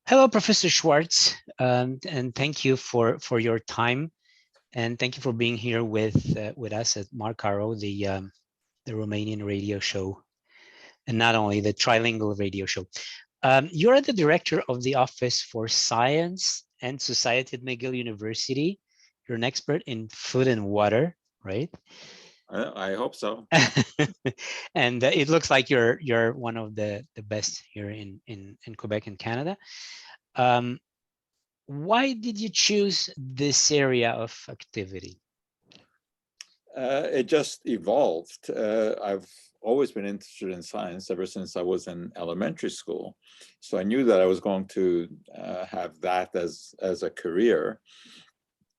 Hello, Professor Schwartz, and thank you for your time, and thank you for being here with us at Marcaro, the Romanian radio show, and not only the trilingual radio show. You're the director of the Office for Science and Society at McGill University. You're an expert in food and water, right? I hope so. And it looks like you're one of the best here in Quebec and Canada. Um, why did you choose this area of activity? It just evolved. I've always been interested in science ever since I was in elementary school. So I knew that I was going to have that as a career.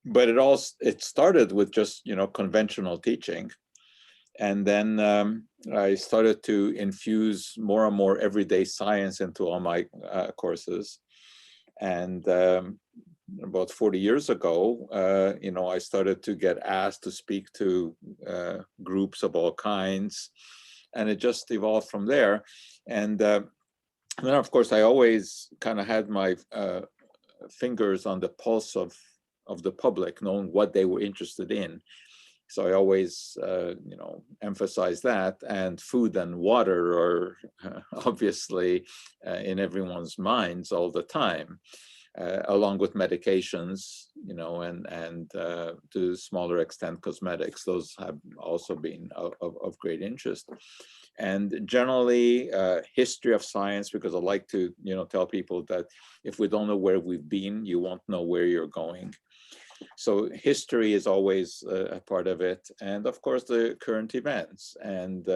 But it started with just, conventional teaching. And then I started to infuse more and more everyday science into all my courses. And about 40 years ago, I started to get asked to speak to groups of all kinds, and it just evolved from there. And then, of course, I always kind of had my fingers on the pulse of the public, knowing what they were interested in. So I always, emphasize that. And food and water are obviously in everyone's minds all the time. Along with medications, and to a smaller extent, cosmetics. Those have also been of great interest. And generally, history of science, because I like to, tell people that if we don't know where we've been, you won't know where you're going. So history is always a part of it. And of course, the current events. And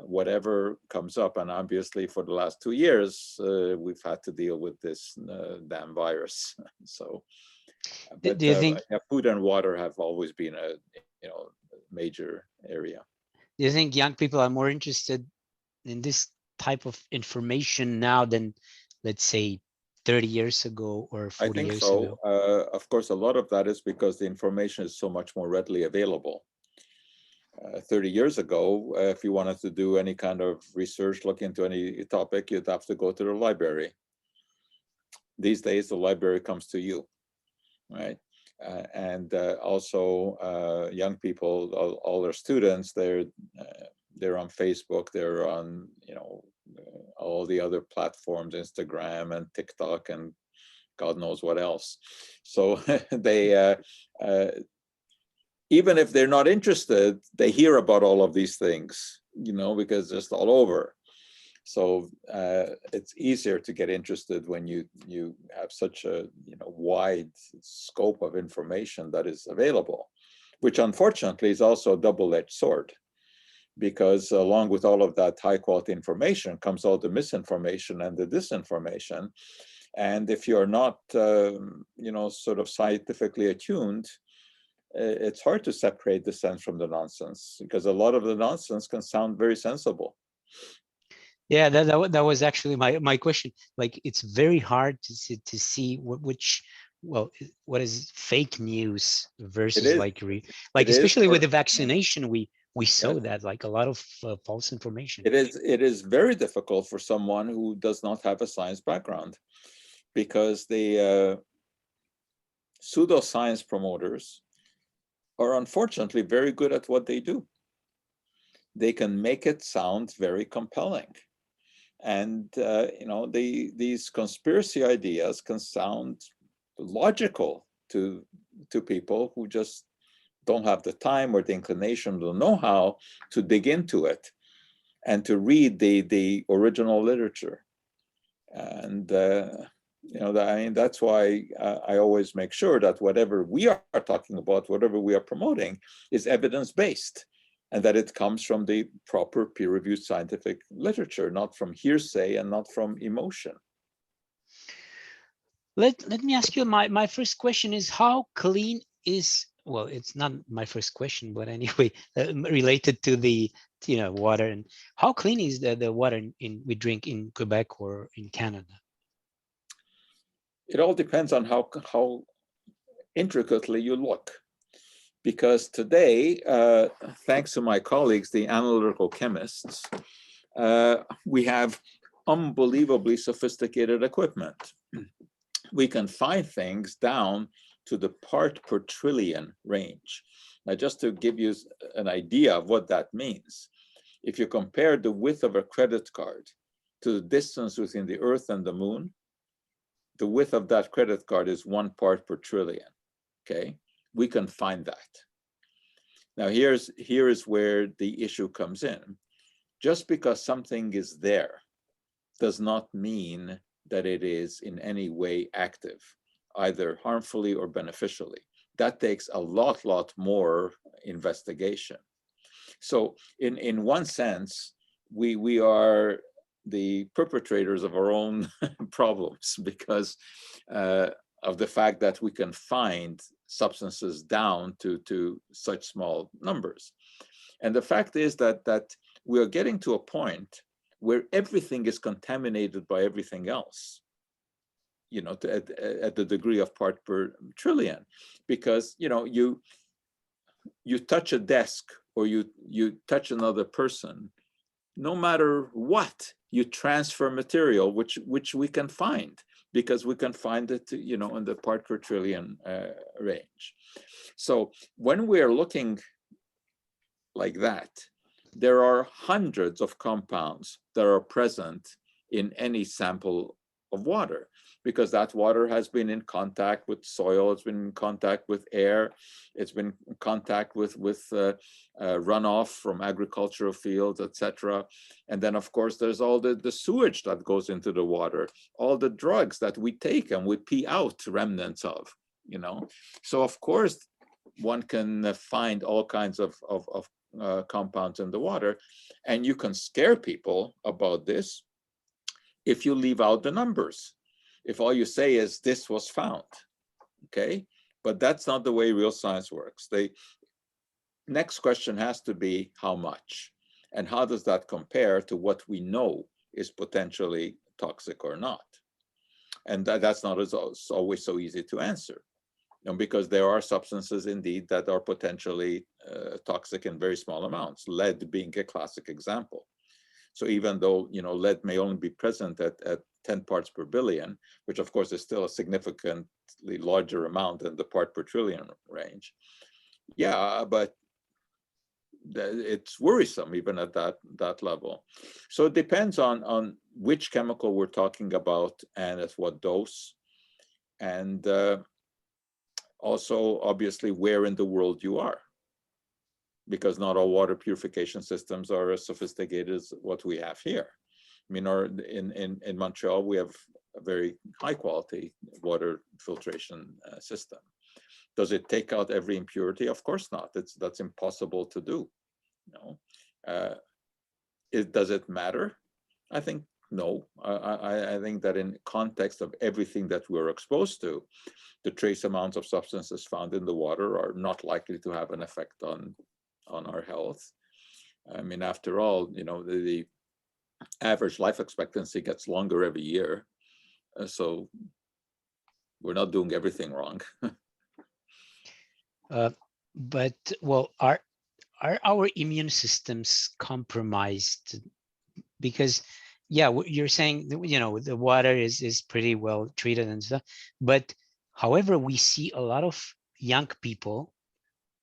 whatever comes up. And obviously for the last 2 years, we've had to deal with this damn virus. So, but Do you think yeah, food and water have always been a major area. do you think young people are more interested in this type of information now than, let's say, 30 years ago or I 40 think years so. ago? Of course, a lot of that is because the information is so much more readily available. 30 years ago, if you wanted to do any kind of research, look into any topic, you'd have to go to the library. These days, the library comes to you, right? And also young people, all their students, they're on Facebook, they're on all the other platforms, Instagram and TikTok and God knows what else. So they even if they're not interested, they hear about all of these things, because it's just all over. So it's easier to get interested when you have such a wide scope of information that is available, which unfortunately is also a double-edged sword, because along with all of that high quality information comes all the misinformation and the disinformation. And if you're not sort of scientifically attuned, it's hard to separate the sense from the nonsense, because a lot of the nonsense can sound very sensible. Yeah, that was actually my question. Like, it's very hard to see what is fake news It versus is. like It is especially with for the vaccination, we yes. saw that, like, a lot of false information. It is. It is very difficult for someone who does not have a science background, because the pseudoscience promoters are unfortunately very good at what they do. They can make it sound very compelling. And these conspiracy ideas can sound logical to people who just don't have the time or the inclination, the know-how to dig into it and to read the original literature. And that's why I always make sure that whatever we are talking about, whatever we are promoting, is evidence-based, and that it comes from the proper peer-reviewed scientific literature, not from hearsay and not from emotion. Let me ask you, my first question is, how clean is, well, it's not my first question, but anyway, related to the water, and how clean is the water we drink in Quebec or in Canada? It all depends on how intricately you look. Because today, thanks to my colleagues, the analytical chemists, we have unbelievably sophisticated equipment. We can find things down to the part per trillion range. Now, just to give you an idea of what that means, if you compare the width of a credit card to the distance between the Earth and the Moon, the width of that credit card is 1 part per trillion, okay? We can find that. Now, here is where the issue comes in. Just because something is there does not mean that it is in any way active, either harmfully or beneficially. That takes a lot more investigation. So in one sense, we are the perpetrators of our own problems because of the fact that we can find substances down to such small numbers. And the fact is that we are getting to a point where everything is contaminated by everything else, you know, at the degree of part per trillion, because, you know, you touch a desk or you touch another person, no matter what, you transfer material, which we can find, because we can find it, you know, in the part per trillion range. So when we're looking like that, there are hundreds of compounds that are present in any sample of water, because that water has been in contact with soil, it's been in contact with air, it's been in contact with runoff from agricultural fields, etc. And then, of course, there's all the sewage that goes into the water, all the drugs that we take and we pee out remnants of, you know. So, of course, one can find all kinds of compounds in the water, and you can scare people about this if you leave out the numbers. If all you say is this was found, okay? But that's not the way real science works. The next question has to be how much, and how does that compare to what we know is potentially toxic or not? And that's not always so easy to answer. Because there are substances indeed that are potentially toxic in very small amounts, lead being a classic example. So even though, you know, lead may only be present at 10 parts per billion, which of course is still a significantly larger amount than the part per trillion range. Yeah, but it's worrisome even at that level. So it depends on which chemical we're talking about and at what dose. And also, obviously, where in the world you are, because not all water purification systems are as sophisticated as what we have here. I mean, in Montreal, we have a very high quality water filtration system. Does it take out every impurity? Of course not. That's impossible to do. You know, does it matter? I think no. I think that in context of everything that we're exposed to, the trace amounts of substances found in the water are not likely to have an effect on our health. I mean, after all, you know, the average life expectancy gets longer every year, so we're not doing everything wrong. But well, are our immune systems compromised? Because yeah, you're saying, you know, the water is pretty well treated and stuff, but however, we see a lot of young people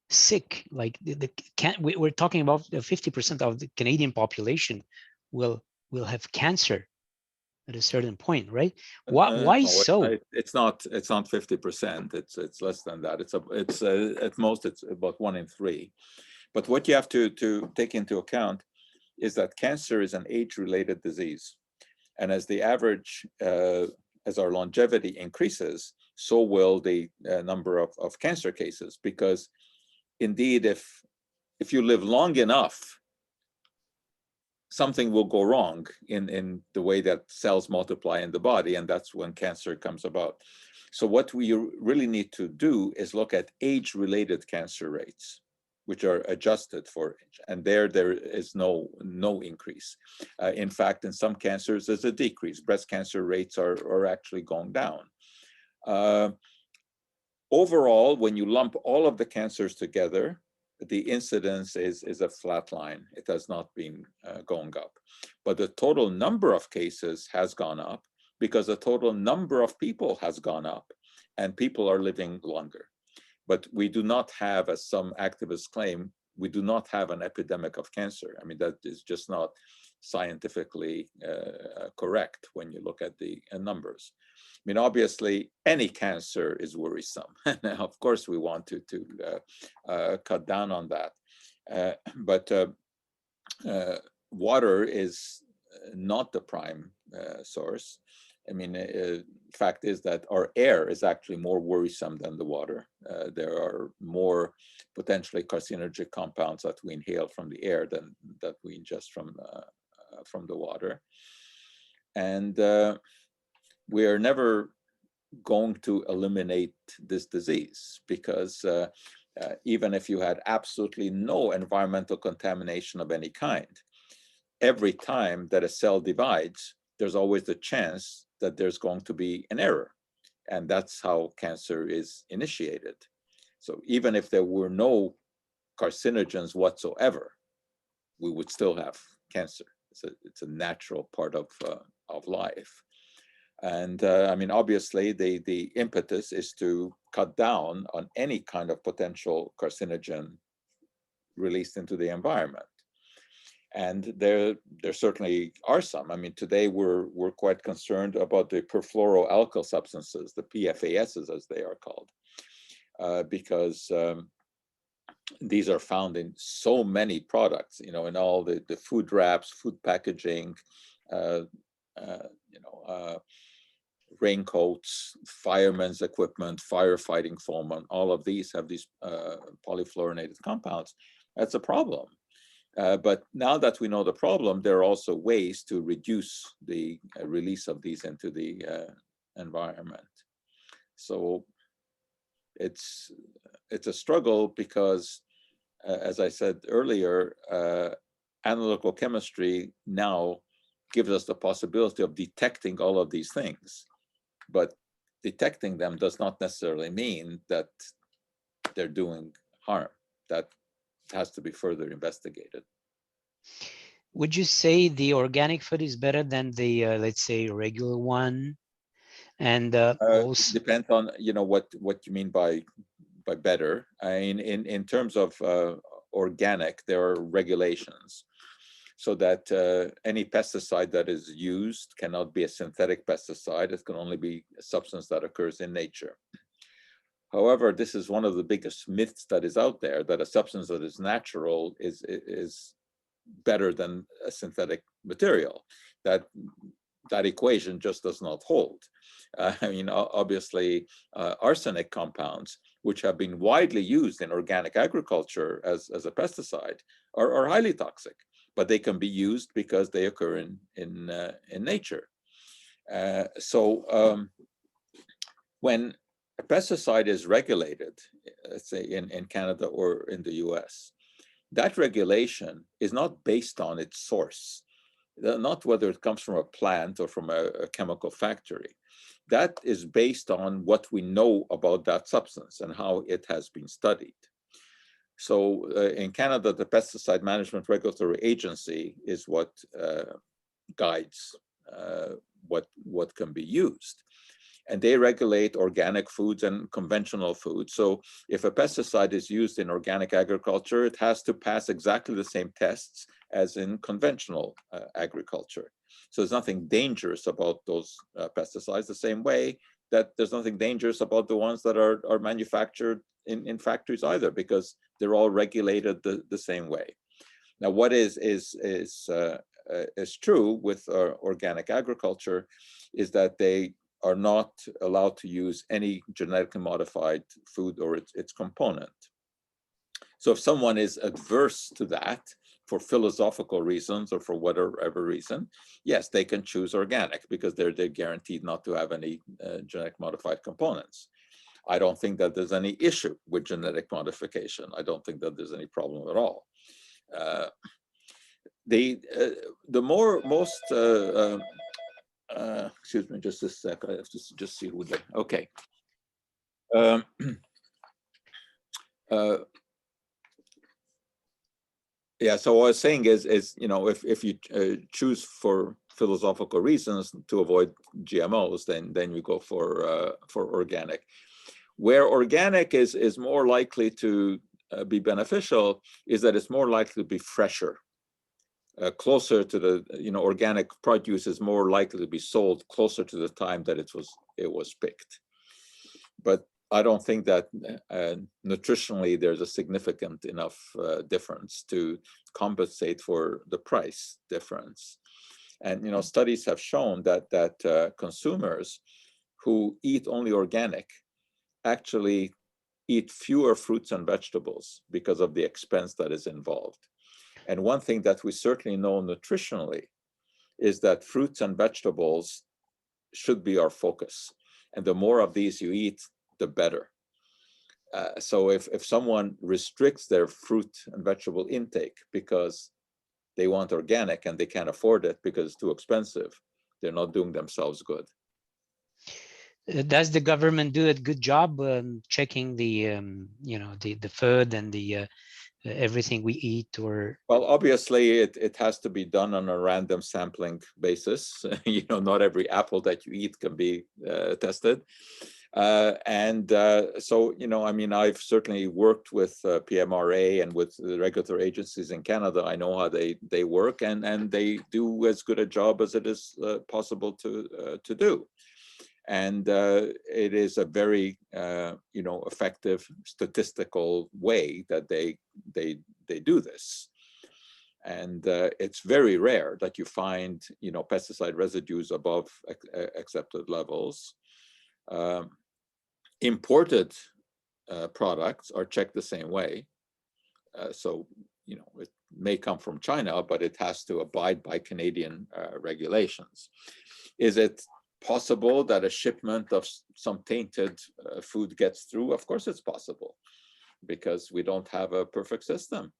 sick. Like we're talking about 50% of the Canadian population will have cancer at a certain point, right? Why No, so? it's not 50%. It's less than that. It's at most it's about 1 in 3. But what you have to take into account is that cancer is an age-related disease, and as the average as our longevity increases, so will the number of cancer cases. Because indeed, if you live long enough, something will go wrong in the way that cells multiply in the body, and that's when cancer comes about. So what we really need to do is look at age-related cancer rates, which are adjusted for age, and there is no increase. In fact, in some cancers, there's a decrease. Breast cancer rates are actually going down. Overall, when you lump all of the cancers together, the incidence is a flat line. It has not been going up. But the total number of cases has gone up because the total number of people has gone up and people are living longer. But we do not have, as some activists claim, we do not have an epidemic of cancer. I mean, that is just not scientifically correct when you look at the numbers. I mean, obviously, any cancer is worrisome. Of course, we want to cut down on that. But water is not the prime source. I mean, fact is that our air is actually more worrisome than the water. There are more potentially carcinogenic compounds that we inhale from the air than that we ingest from the water. And we are never going to eliminate this disease because even if you had absolutely no environmental contamination of any kind, every time that a cell divides, there's always the chance that there's going to be an error. And that's how cancer is initiated. So even if there were no carcinogens whatsoever, we would still have cancer. It's a natural part of life. And I mean, obviously, the impetus is to cut down on any kind of potential carcinogen released into the environment. And there certainly are some. I mean, today we're quite concerned about the perfluoroalkyl substances, the PFASs as they are called, because these are found in so many products, you know, in all the food wraps, food packaging, raincoats, firemen's equipment, firefighting foam, and all of these have these polyfluorinated compounds. That's a problem. But now that we know the problem, there are also ways to reduce the release of these into the environment. So it's a struggle because, as I said earlier, analytical chemistry now gives us the possibility of detecting all of these things. But detecting them does not necessarily mean that they're doing harm. That has to be further investigated. Would you say the organic food is better than the, let's say, regular one? And also depends on what you mean by better. I mean, in terms of organic, there are regulations so that any pesticide that is used cannot be a synthetic pesticide. It can only be a substance that occurs in nature. However, this is one of the biggest myths that is out there, that a substance that is natural is better than a synthetic material. That equation just does not hold. I mean, obviously, arsenic compounds, which have been widely used in organic agriculture as a pesticide, are highly toxic, but they can be used because they occur in nature. So when a pesticide is regulated, let's say in Canada or in the US, that regulation is not based on its source, not whether it comes from a plant or from a chemical factory. That is based on what we know about that substance and how it has been studied. So in Canada, the Pesticide Management Regulatory Agency is what guides what can be used. And they regulate organic foods and conventional foods. So if a pesticide is used in organic agriculture, it has to pass exactly the same tests as in conventional agriculture. So there's nothing dangerous about those pesticides, the same way that there's nothing dangerous about the ones that are manufactured in factories either, because they're all regulated the same way. Now, what is true with organic agriculture is that they are not allowed to use any genetically modified food or its component. So if someone is adverse to that for philosophical reasons or for whatever reason, yes, they can choose organic because they're guaranteed not to have any genetic modified components. I don't think that there's any issue with genetic modification. I don't think that there's any problem at all. Excuse me, just a sec. I have to just see who. Okay. Yeah, so what I was saying is if you choose for philosophical reasons to avoid GMOs, then you go for organic. Where organic is more likely to be beneficial is that it's more likely to be fresher, closer to the organic produce is more likely to be sold closer to the time that it was picked. But I don't think that nutritionally there's a significant enough difference to compensate for the price difference. And studies have shown that consumers who eat only organic actually eat fewer fruits and vegetables because of the expense that is involved. And one thing that we certainly know nutritionally is that fruits and vegetables should be our focus. And the more of these you eat, the better. So if someone restricts their fruit and vegetable intake because they want organic and they can't afford it because it's too expensive, they're not doing themselves good. Does the government do a good job checking the the food and the everything we eat? Or well, obviously it has to be done on a random sampling basis. Not every apple that you eat can be tested. So I've certainly worked with PMRA and with the regulatory agencies in Canada. I know how they work, and they do as good a job as it is possible to do. And it is a very effective statistical way that they do this. And it's very rare that you find pesticide residues above accepted levels. Imported products are checked the same way. So it may come from China, but it has to abide by Canadian regulations. Is it possible that a shipment of some tainted food gets through? Of course it's possible, because we don't have a perfect system.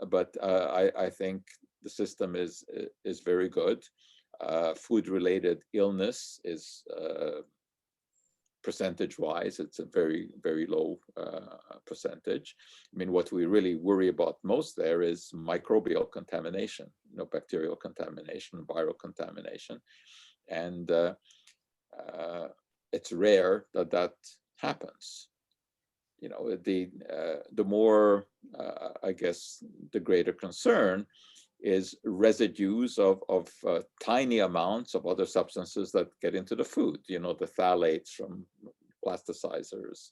But I think the system is very good. Food-related illness is percentage-wise, it's a very, very low percentage. I mean, what we really worry about most there is microbial contamination, bacterial contamination, viral contamination. And it's rare that happens. The more, I guess, the greater concern is residues of tiny amounts of other substances that get into the food. The phthalates from plasticizers,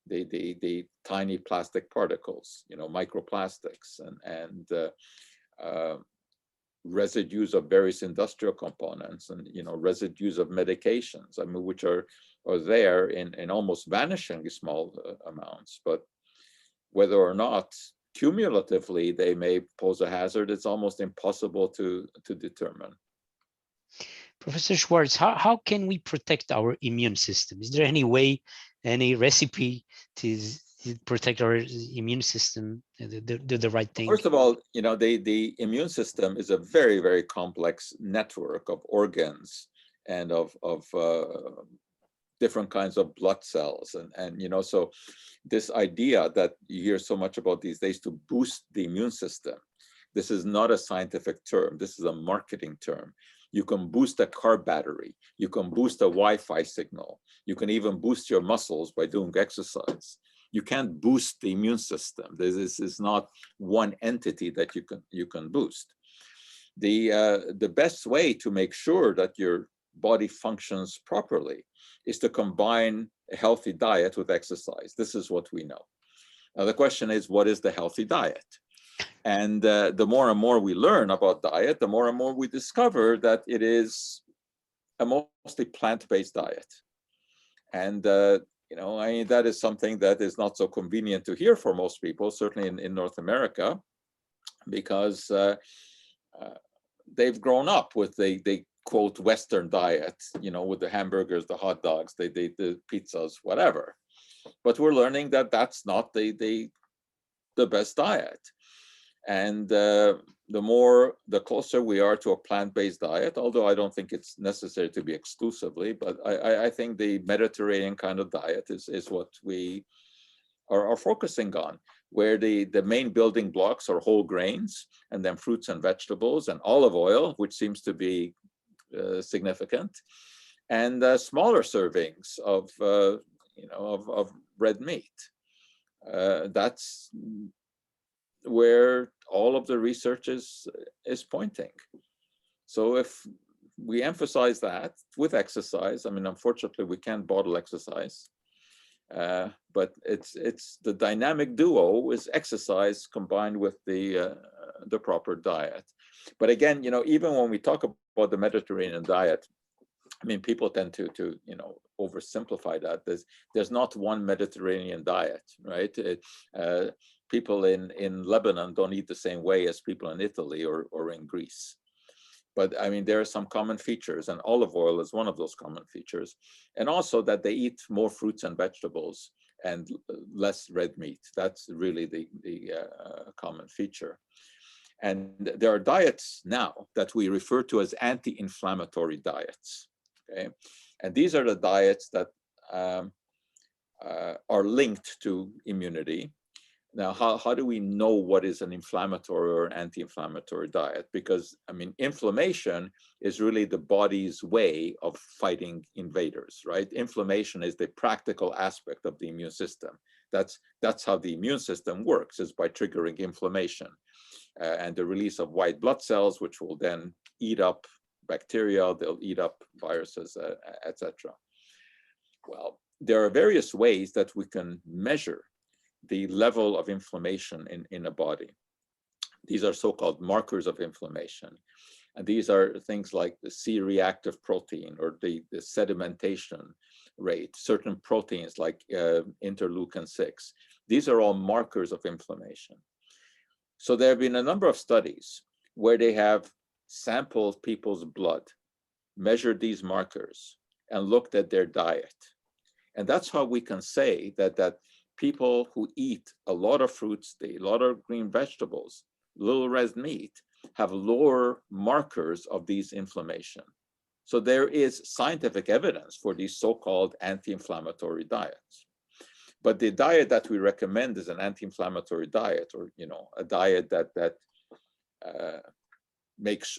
the tiny plastic particles, microplastics, and residues of various industrial components, and residues of medications, which are there in almost vanishingly small amounts. But whether or not cumulatively they may pose a hazard, it's almost impossible to determine. Professor Schwarcz, how can we protect our immune system? Is there any way, any recipe to protect our immune system, do the right thing? First of all, the immune system is a very, very complex network of organs and of different kinds of blood cells. And so this idea that you hear so much about these days to boost the immune system, this is not a scientific term. This is a marketing term. You can boost a car battery. You can boost a Wi-Fi signal. You can even boost your muscles by doing exercise. You can't boost the immune system. This is not one entity that you can boost. The best way to make sure that your body functions properly is to combine a healthy diet with exercise. This is what we know. Now the question is, what is the healthy diet? And the more and more we learn about diet, the more and more we discover that it is a mostly plant-based diet. And that is something that is not so convenient to hear for most people, certainly in North America, because they've grown up with the quote Western diet, with the hamburgers, the hot dogs, the pizzas, whatever. But we're learning that that's not the best diet. And the closer we are to a plant-based diet, although I don't think it's necessary to be exclusively, but I think the Mediterranean kind of diet is what we are focusing on. where the main building blocks are whole grains, and then fruits and vegetables, and olive oil, which seems to be significant, and smaller servings of of red meat. That's where all of the research is pointing. So if we emphasize that with exercise, I mean, unfortunately, we can't bottle exercise, but it's the dynamic duo is exercise combined with the proper diet. But again, even when we talk about the Mediterranean diet, I mean, people tend to oversimplify that. There's not one Mediterranean diet, right? People in Lebanon don't eat the same way as people in Italy or in Greece. But I mean, there are some common features, and olive oil is one of those common features. And also that they eat more fruits and vegetables and less red meat. That's really the common feature. And there are diets now that we refer to as anti-inflammatory diets. Okay, and these are the diets that are linked to immunity. Now, how do we know what is an inflammatory or anti-inflammatory diet? Because, I mean, inflammation is really the body's way of fighting invaders, right? Inflammation is the practical aspect of the immune system. That's how the immune system works, is by triggering inflammation and the release of white blood cells, which will then eat up bacteria, they'll eat up viruses, etc. Well, there are various ways that we can measure the level of inflammation in a body. These are so-called markers of inflammation. And these are things like the C-reactive protein or the sedimentation rate, certain proteins like interleukin-6. These are all markers of inflammation. So there have been a number of studies where they have sampled people's blood, measured these markers, and looked at their diet. And that's how we can say that people who eat a lot of fruits, a lot of green vegetables, little red meat, have lower markers of these inflammation. So there is scientific evidence for these so-called anti-inflammatory diets. But the diet that we recommend is an anti-inflammatory diet, or a diet that makes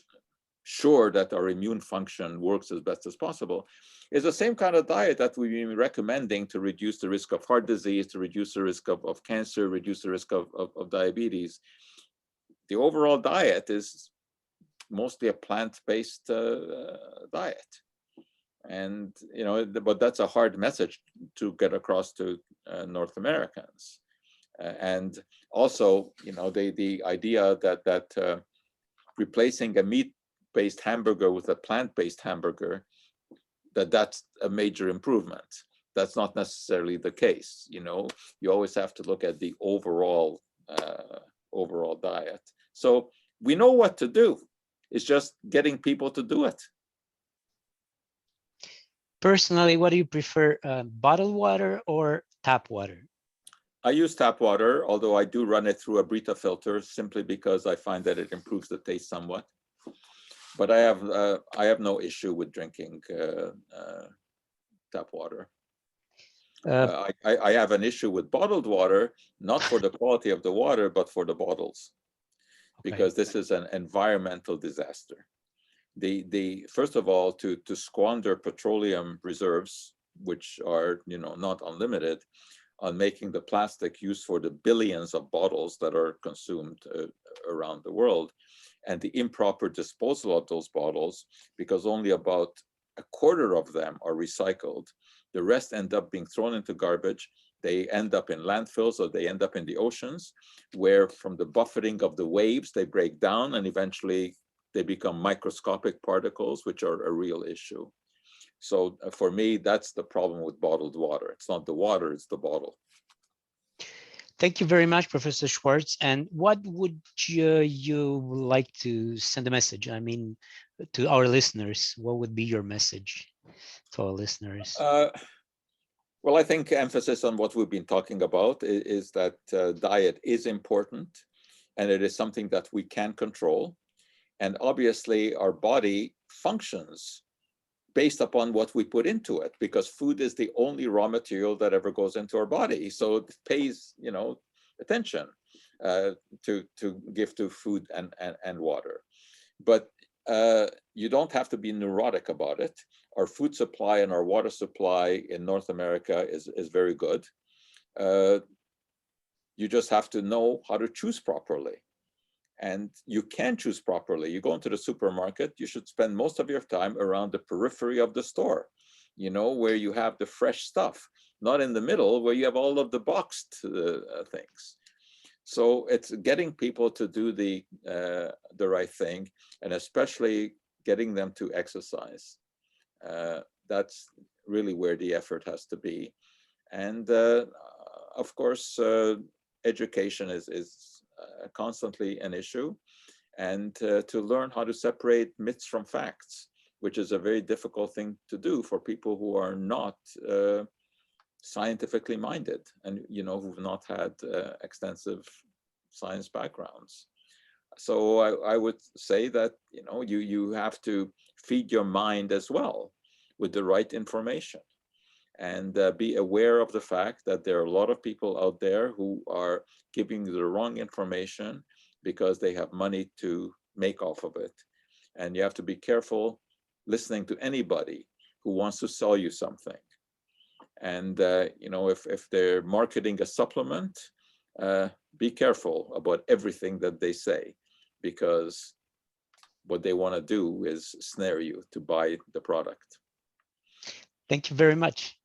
sure that our immune function works as best as possible, is the same kind of diet that we've been recommending to reduce the risk of heart disease, to reduce the risk of cancer, reduce the risk of diabetes. The overall diet is mostly a plant-based diet. And, but that's a hard message to get across to North Americans. And also, the idea that replacing a meat-based hamburger with a plant-based hamburger, that's a major improvement. That's not necessarily the case. You always have to look at the overall diet. So we know what to do. It's just getting people to do it. Personally, what do you prefer, bottled water or tap water? I use tap water, although I do run it through a Brita filter simply because I find that it improves the taste somewhat. But I have no issue with drinking tap water. I have an issue with bottled water, not for the quality of the water, but for the bottles, because this is an environmental disaster. First of all, to squander petroleum reserves, which are not unlimited, on making the plastic used for the billions of bottles that are consumed around the world, and the improper disposal of those bottles, because only about a quarter of them are recycled. The rest end up being thrown into garbage. They end up in landfills, or they end up in the oceans, where from the buffeting of the waves, they break down, and eventually they become microscopic particles, which are a real issue. So for me, that's the problem with bottled water. It's not the water, it's the bottle. Thank you very much, Professor Schwarcz. And what would you like to send a message? I mean, to our listeners, what would be your message to our listeners? Well, I think emphasis on what we've been talking about is that diet is important, and it is something that we can control. And obviously, our body functions based upon what we put into it, because food is the only raw material that ever goes into our body. So it pays, attention to give to food and water. But you don't have to be neurotic about it. Our food supply and our water supply in North America is very good. You just have to know how to choose properly. And you can choose properly. You go into the supermarket, you should spend most of your time around the periphery of the store, you know, where you have the fresh stuff, not in the middle where you have all of the boxed things. So it's getting people to do the right thing, and especially getting them to exercise. That's really where the effort has to be. And of course, education is constantly an issue, and to learn how to separate myths from facts, which is a very difficult thing to do for people who are not scientifically minded and, you know, who've not had extensive science backgrounds. So I would say that, you know, you have to feed your mind as well with the right information, and be aware of the fact that there are a lot of people out there who are giving you the wrong information because they have money to make off of it. And you have to be careful listening to anybody who wants to sell you something. And you know, if they're marketing a supplement, be careful about everything that they say, because what they want to do is snare you to buy the product. Thank you very much.